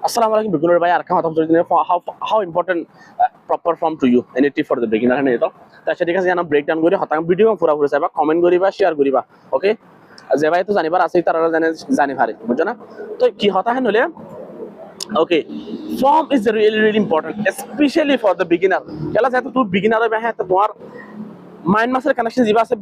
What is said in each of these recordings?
Assalamu alaikum beginner bhai arkam atam jodi how important proper form to you any tip for the beginner hani to ta সেটা কাছে জানা breakdown করি হতাম video পুরো পুরো চাইবা কমেন্ট করিবা শেয়ার করিবা ওকে যে ভাই তো জানিবার আছে তারা জানি পারে বুঝছো না তো কি হতা হেন হলে okay form is really important especially for the beginner কেলা যেহেতু তুই beginner হবে হ্যাঁ তোমার মাইন্ড মাসের কানেকশন যিবা আছে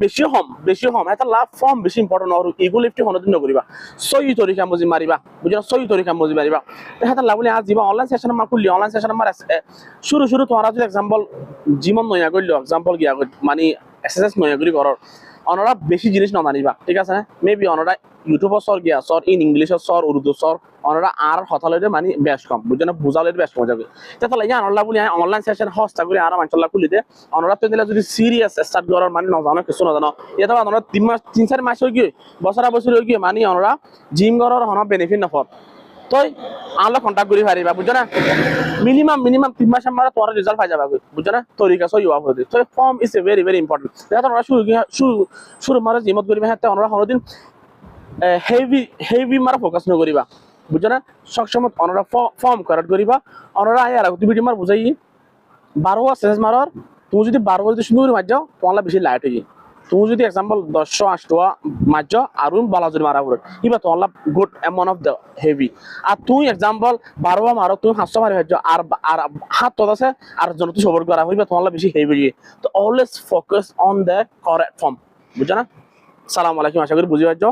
বেশি হম এটা লাভ ফর্ম বেশি ইম্পর্টেন্ট আর ইগো লিফট হনদিন নকরিবা সই তরিকা মজি মারিবা বুঝা সই তরিকা মজি মারিবা এটা লাভলি আজ যিবা অনলাইন সেশন মা খুললি অনলাইন সেশন মা শুরু তোমার যদি এক্সাম্পল জিমন নয়া কইলো এক্সাম্পল গিয়া মানে এক্সারসাইজ নয়া করি করর অনরা বেশি জিনিস না মানিবা ঠিক আছে না মেবি অনরা ইউটিউব সর গিয়া সর ইন ইংলিশ সর উর্দু সর অনরা আর হতালইতে মানে বেশ কম বুঝছেন বুঝালইতে বেশ মজা করে এটা লাগে অনলা বলি অনলাইন সেশন হস্তা করে আর মানচলা খুলিতে অনরা তো দিলা যদি সিরিয়াস স্টার্ট করার মানে না জানো কিছু না জানো এটা অনরা 3 মাস হই গিয়ে বছর হই গিয়ে মানে অনরা জিম করার হন বেনিফিট না ফর তই আনলা কন্টাক্ট করি পারিবা বুঝছো না মিনিমাম 3 মাস আমরা তোমার রেজাল্ট পাই যাবা বুঝছো না তরিকা সই হওয়া হতে তো form is a very important এটা তোমরা শুরু মারা জিমত করিবা হ্যাঁ আমরা হরদিন হেভি মারা ফোকাস ন করিবা বুঝছো না সবসময় অনরা ফর্ম করার করিবা অনরা আয়ার ভিডিও মার বুঝাই 12 এক্সারসাইজ মারার তুমি যদি 12 যদি সুন্দর মার যাও তোমার বেশি লাইট হয়ে যায় তুমি যদি এক্সাম্পল 108 টাকা মার যাও আর বালা যদি মারা পড়ে ইবা তোমার good amount of the heavy আর তুমি এক্সাম্পল 12 মারো তুমি 700 মারি হয়ে যাও আর হাত তো আছে আর জন তুই সবর করা হইবা তোমার বেশি হেভি যায় তো always focus on the correct form বুঝছো না আসসালামু আলাইকুম আশা করি বুঝি পারছো